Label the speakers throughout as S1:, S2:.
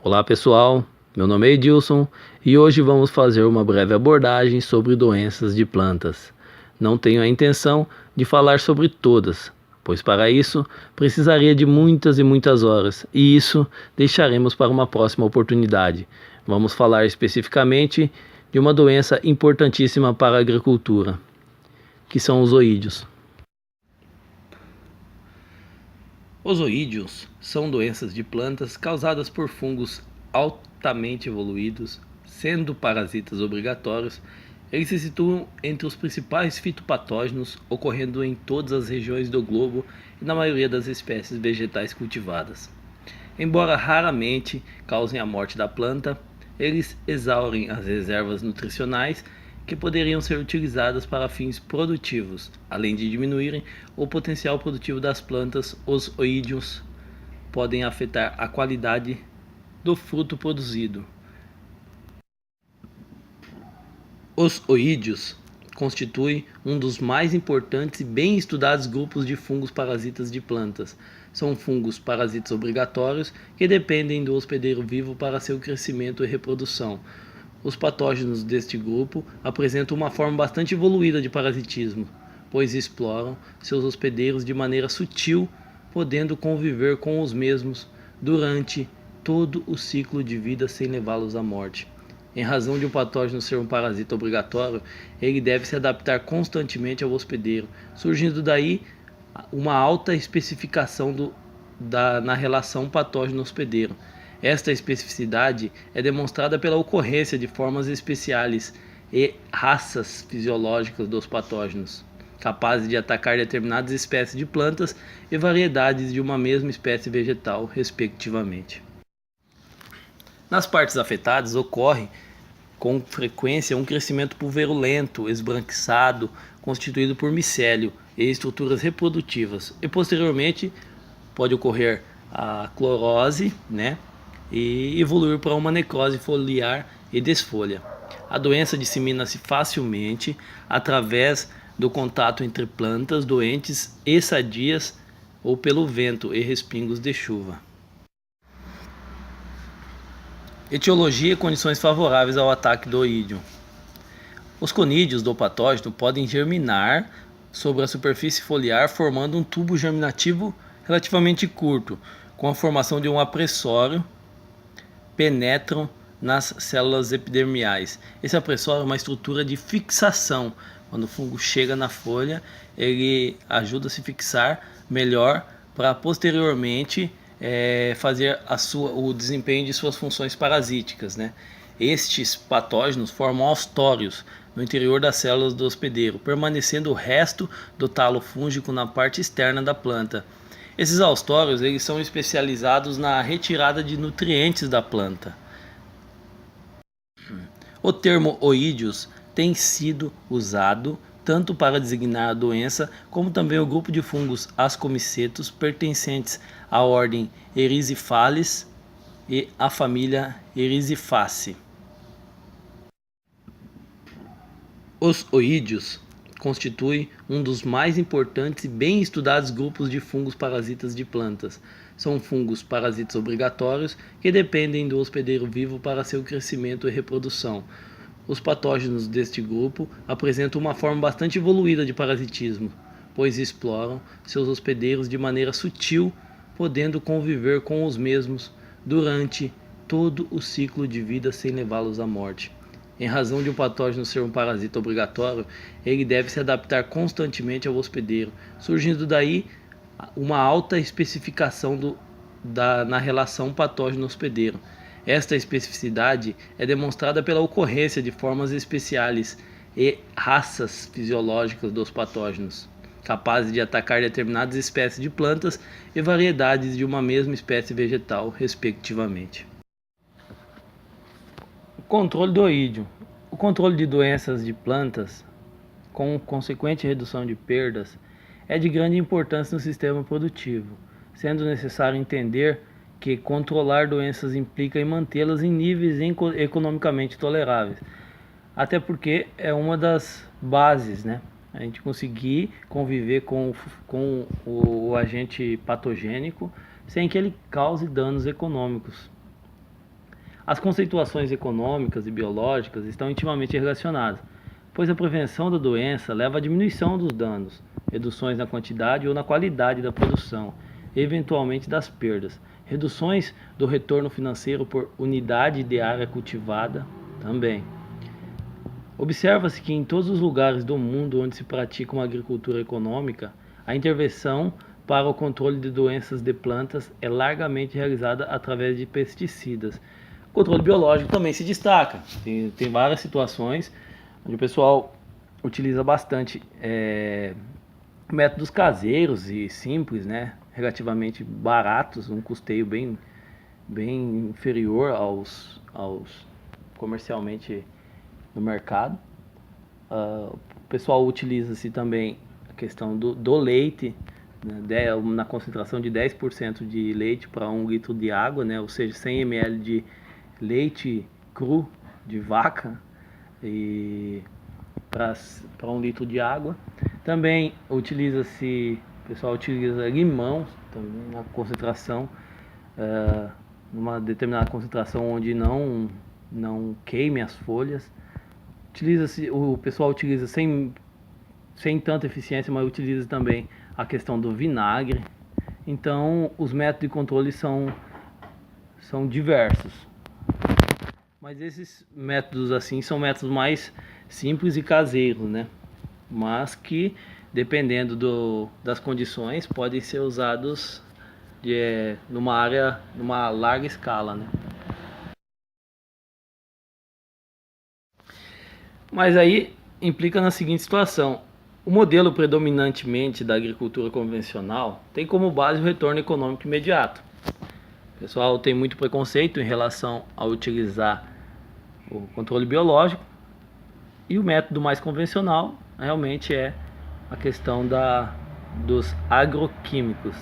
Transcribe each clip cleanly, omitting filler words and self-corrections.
S1: Olá pessoal, meu nome é Edilson e hoje vamos fazer uma breve abordagem sobre doenças de plantas. Não tenho a intenção de falar sobre todas, pois para isso precisaria de muitas e muitas horas, e isso deixaremos para uma próxima oportunidade. Vamos falar especificamente de uma doença importantíssima para a agricultura, que são os oídios. Os oídios são doenças de plantas causadas por fungos altamente evoluídos, sendo parasitas obrigatórios. Eles se situam entre os principais fitopatógenos, ocorrendo em todas as regiões do globo e na maioria das espécies vegetais cultivadas. Embora raramente causem a morte da planta, eles exaurem as reservas nutricionais que poderiam ser utilizadas para fins produtivos. Além de diminuírem o potencial produtivo das plantas, os oídios podem afetar a qualidade do fruto produzido. Os oídios constituem um dos mais importantes e bem estudados grupos de fungos parasitas de plantas. São fungos parasitas obrigatórios que dependem do hospedeiro vivo para seu crescimento e reprodução. Os patógenos deste grupo apresentam uma forma bastante evoluída de parasitismo, pois exploram seus hospedeiros de maneira sutil, podendo conviver com os mesmos durante todo o ciclo de vida sem levá-los à morte. Em razão de um patógeno ser um parasita obrigatório, ele deve se adaptar constantemente ao hospedeiro, surgindo daí uma alta especificação na relação patógeno-hospedeiro. Esta especificidade é demonstrada pela ocorrência de formas especiais e raças fisiológicas dos patógenos, capazes de atacar determinadas espécies de plantas e variedades de uma mesma espécie vegetal, respectivamente. Nas partes afetadas ocorre com frequência um crescimento pulverulento, esbranquiçado, constituído por micélio e estruturas reprodutivas, e posteriormente pode ocorrer a clorose, e evoluir para uma necrose foliar e desfolha. A doença dissemina-se facilmente através do contato entre plantas doentes e sadias ou pelo vento e respingos de chuva. Etiologia e condições favoráveis ao ataque do oídio. Os conídeos do patógeno podem germinar sobre a superfície foliar, formando um tubo germinativo relativamente curto, com a formação de um apressório. Penetram nas células epidermiais. Esse apressório é uma estrutura de fixação. Quando o fungo chega na folha, ele ajuda a se fixar melhor para posteriormente fazer o desempenho de suas funções parasíticas. Estes patógenos formam austórios no interior das células do hospedeiro, permanecendo o resto do talo fúngico na parte externa da planta. Esses austórios eles são especializados na retirada de nutrientes da planta. O termo oídios tem sido usado tanto para designar a doença, como também o grupo de fungos ascomicetos pertencentes à ordem Erysiphales e à família Erysifaceae. Os oídios constituem um dos mais importantes e bem estudados grupos de fungos parasitas de plantas. São fungos parasitas obrigatórios que dependem do hospedeiro vivo para seu crescimento e reprodução. Os patógenos deste grupo apresentam uma forma bastante evoluída de parasitismo, pois exploram seus hospedeiros de maneira sutil, podendo conviver com os mesmos durante todo o ciclo de vida sem levá-los à morte. Em razão de um patógeno ser um parasita obrigatório, ele deve se adaptar constantemente ao hospedeiro, surgindo daí uma alta especificação na relação patógeno-hospedeiro. Esta especificidade é demonstrada pela ocorrência de formas especiais e raças fisiológicas dos patógenos, capazes de atacar determinadas espécies de plantas e variedades de uma mesma espécie vegetal, respectivamente. Controle do oídio. O controle de doenças de plantas, com consequente redução de perdas, é de grande importância no sistema produtivo, sendo necessário entender que controlar doenças implica em mantê-las em níveis economicamente toleráveis, até porque é uma das bases, a gente conseguir conviver com o agente patogênico sem que ele cause danos econômicos. As conceituações econômicas e biológicas estão intimamente relacionadas, pois a prevenção da doença leva à diminuição dos danos, reduções na quantidade ou na qualidade da produção, e eventualmente das perdas, reduções do retorno financeiro por unidade de área cultivada também. Observa-se que em todos os lugares do mundo onde se pratica uma agricultura econômica, a intervenção para o controle de doenças de plantas é largamente realizada através de pesticidas. O controle biológico também se destaca. Tem várias situações onde o pessoal utiliza bastante métodos caseiros e simples, né? Relativamente baratos, um custeio bem inferior aos comercialmente no mercado. O pessoal utiliza-se também a questão do leite, né, na concentração de 10% de leite para 1 litro de água, né, ou seja, 100 ml de leite cru de vaca e para 1 litro de água. Também o pessoal utiliza limão também na concentração, numa determinada concentração onde não queime as folhas. O pessoal utiliza sem tanta eficiência, mas utiliza também a questão do vinagre. Então, os métodos de controle são diversos. Mas esses métodos assim são métodos mais simples e caseiros, né? Mas que, dependendo das condições, podem ser usados numa larga escala, né? Mas aí implica na seguinte situação: o modelo predominantemente da agricultura convencional tem como base o retorno econômico imediato. O pessoal tem muito preconceito em relação a utilizar o controle biológico, e o método mais convencional realmente é a questão dos agroquímicos.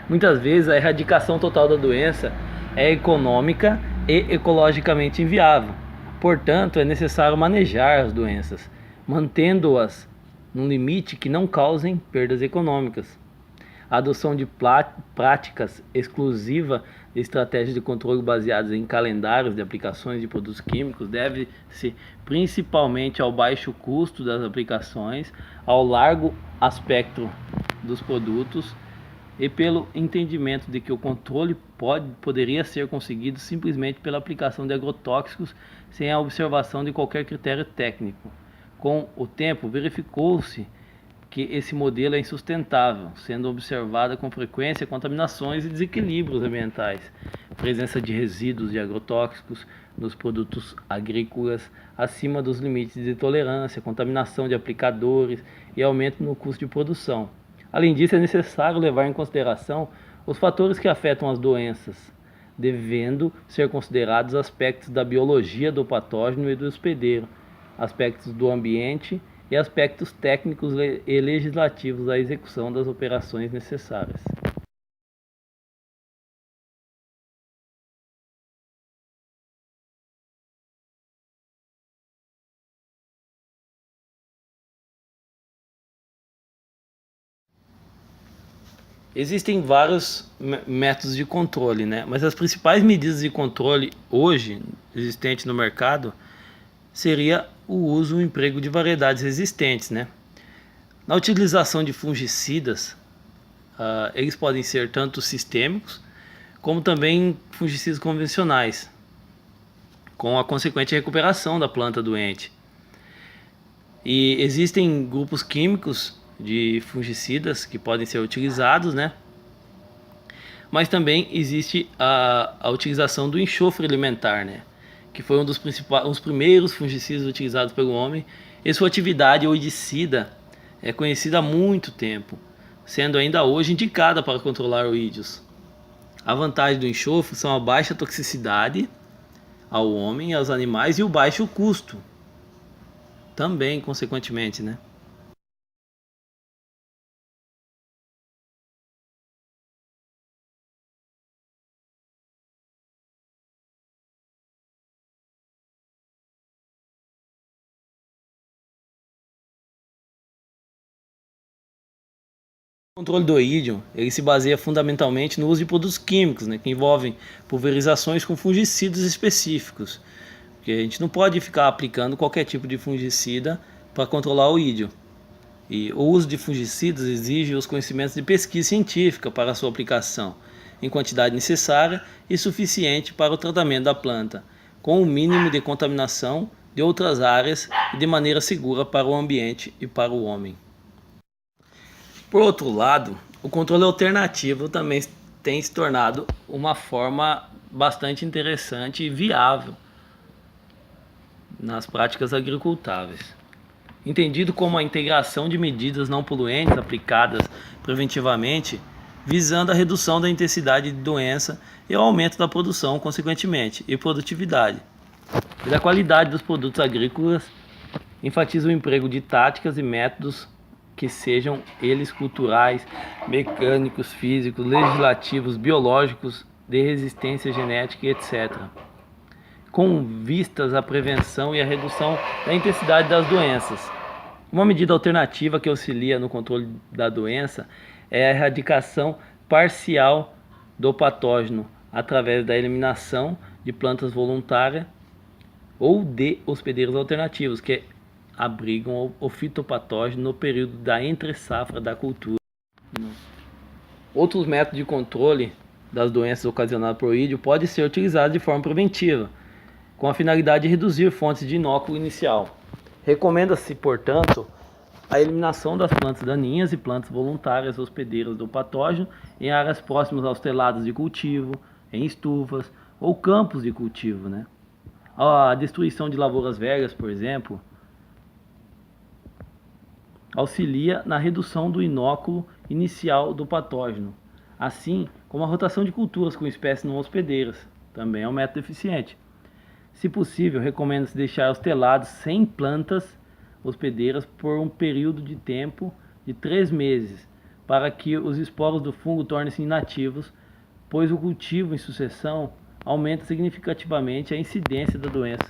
S1: Muitas vezes a erradicação total da doença é econômica e ecologicamente inviável. Portanto, é necessário manejar as doenças, mantendo-as num limite que não causem perdas econômicas. A adoção de práticas exclusivas de estratégias de controle baseadas em calendários de aplicações de produtos químicos deve-se principalmente ao baixo custo das aplicações, ao largo aspecto dos produtos e pelo entendimento de que o controle poderia ser conseguido simplesmente pela aplicação de agrotóxicos sem a observação de qualquer critério técnico. Com o tempo, verificou-se que esse modelo é insustentável, sendo observada com frequência contaminações e desequilíbrios ambientais, presença de resíduos de agrotóxicos nos produtos agrícolas acima dos limites de tolerância, contaminação de aplicadores e aumento no custo de produção. Além disso, é necessário levar em consideração os fatores que afetam as doenças, devendo ser considerados aspectos da biologia do patógeno e do hospedeiro, aspectos do ambiente e aspectos técnicos e legislativos da execução das operações necessárias. Existem vários métodos de controle, né? Mas as principais medidas de controle hoje existentes no mercado seria o uso e o emprego de variedades resistentes, né? Na utilização de fungicidas, eles podem ser tanto sistêmicos como também fungicidas convencionais, com a consequente recuperação da planta doente. E existem grupos químicos de fungicidas que podem ser utilizados, né? Mas também existe a utilização do enxofre alimentar, né? Que foi os primeiros fungicidas utilizados pelo homem, e sua atividade oidicida é conhecida há muito tempo, sendo ainda hoje indicada para controlar oídios. A vantagem do enxofre são a baixa toxicidade ao homem e aos animais e o baixo custo, também consequentemente, né? controle do oídio, ele se baseia fundamentalmente no uso de produtos químicos, né, que envolvem pulverizações com fungicidas específicos, porque a gente não pode ficar aplicando qualquer tipo de fungicida para controlar o oídio. E o uso de fungicidas exige os conhecimentos de pesquisa científica para sua aplicação, em quantidade necessária e suficiente para o tratamento da planta, com o mínimo de contaminação de outras áreas e de maneira segura para o ambiente e para o homem. Por outro lado, o controle alternativo também tem se tornado uma forma bastante interessante e viável nas práticas agricultáveis. Entendido como a integração de medidas não poluentes aplicadas preventivamente, visando a redução da intensidade de doença e o aumento da produção, consequentemente, e produtividade, e da qualidade dos produtos agrícolas, enfatiza o emprego de táticas e métodos que sejam eles culturais, mecânicos, físicos, legislativos, biológicos, de resistência genética, etc., com vistas à prevenção e à redução da intensidade das doenças. Uma medida alternativa que auxilia no controle da doença é a erradicação parcial do patógeno através da eliminação de plantas voluntárias ou de hospedeiros alternativos que abrigam o fitopatógeno no período da entre-safra da cultura. Outros métodos de controle das doenças ocasionadas por oídio podem ser utilizados de forma preventiva, com a finalidade de reduzir fontes de inóculo inicial. Recomenda-se, portanto, a eliminação das plantas daninhas e plantas voluntárias hospedeiras do patógeno em áreas próximas aos telhados de cultivo, em estufas ou campos de cultivo, né? A destruição de lavouras velhas, por exemplo, auxilia na redução do inóculo inicial do patógeno, assim como a rotação de culturas com espécies não hospedeiras, também é um método eficiente. Se possível, recomenda-se deixar os telados sem plantas hospedeiras por um período de tempo de 3 meses, para que os esporos do fungo tornem-se inativos, pois o cultivo em sucessão aumenta significativamente a incidência da doença.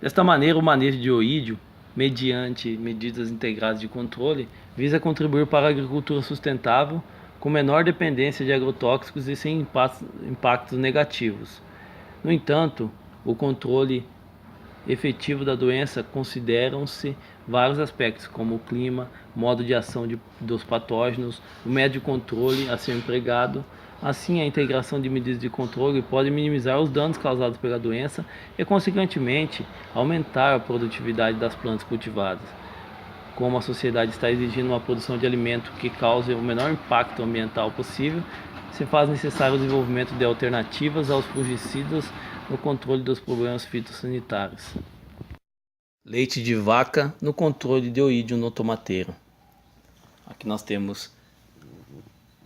S1: Desta maneira, o manejo de oídio, mediante medidas integradas de controle, visa contribuir para a agricultura sustentável, com menor dependência de agrotóxicos e sem impactos negativos. No entanto, o controle efetivo da doença consideram-se vários aspectos, como o clima, modo de ação dos patógenos, o método de controle a ser empregado. Assim, a integração de medidas de controle pode minimizar os danos causados pela doença e, consequentemente, aumentar a produtividade das plantas cultivadas. Como a sociedade está exigindo uma produção de alimento que cause o menor impacto ambiental possível, se faz necessário o desenvolvimento de alternativas aos fungicidas no controle dos problemas fitossanitários. Leite de vaca no controle de oídio no tomateiro. Aqui nós temos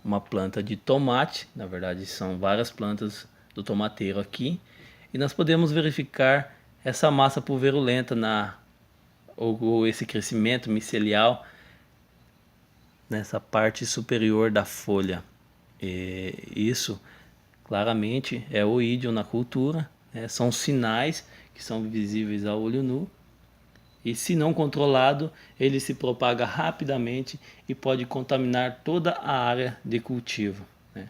S1: uma planta de tomate, na verdade são várias plantas do tomateiro aqui, e nós podemos verificar essa massa pulverulenta ou esse crescimento micelial nessa parte superior da folha. E isso claramente é oídio na cultura, né? São sinais que são visíveis ao olho nu. E se não controlado, ele se propaga rapidamente e pode contaminar toda a área de cultivo, né?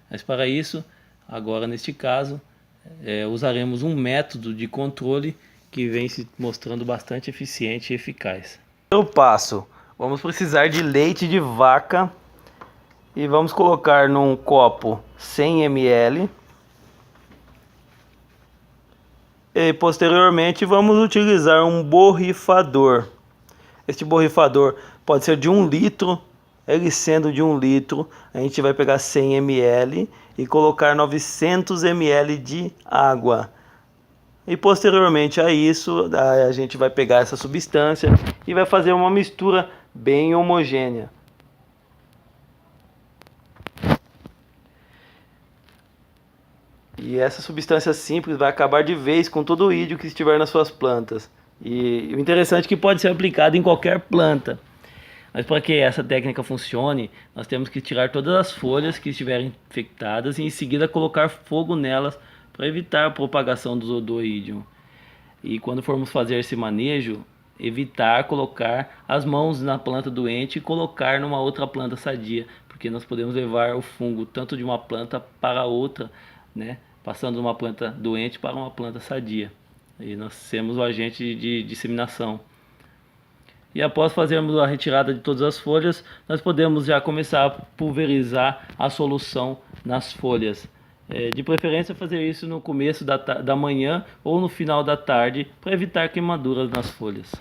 S1: Mas para isso, agora neste caso, usaremos um método de controle que vem se mostrando bastante eficiente e eficaz. Primeiro passo, vamos precisar de leite de vaca e vamos colocar num copo 100 ml. E posteriormente vamos utilizar um borrifador. Este borrifador pode ser de 1 litro. Ele sendo de 1 litro, a gente vai pegar 100 ml e colocar 900 ml de água. E posteriormente a isso, a gente vai pegar essa substância e vai fazer uma mistura bem homogênea. E essa substância simples vai acabar de vez com todo o oídio que estiver nas suas plantas. E o interessante é que pode ser aplicado em qualquer planta. Mas para que essa técnica funcione, nós temos que tirar todas as folhas que estiverem infectadas e em seguida colocar fogo nelas para evitar a propagação do oídio. E quando formos fazer esse manejo, evitar colocar as mãos na planta doente e colocar numa outra planta sadia, porque nós podemos levar o fungo tanto de uma planta para outra, né? Passando de uma planta doente para uma planta sadia. E nós temos o agente de disseminação. E após fazermos a retirada de todas as folhas, nós podemos já começar a pulverizar a solução nas folhas. De preferência fazer isso no começo da manhã ou no final da tarde, para evitar queimaduras nas folhas.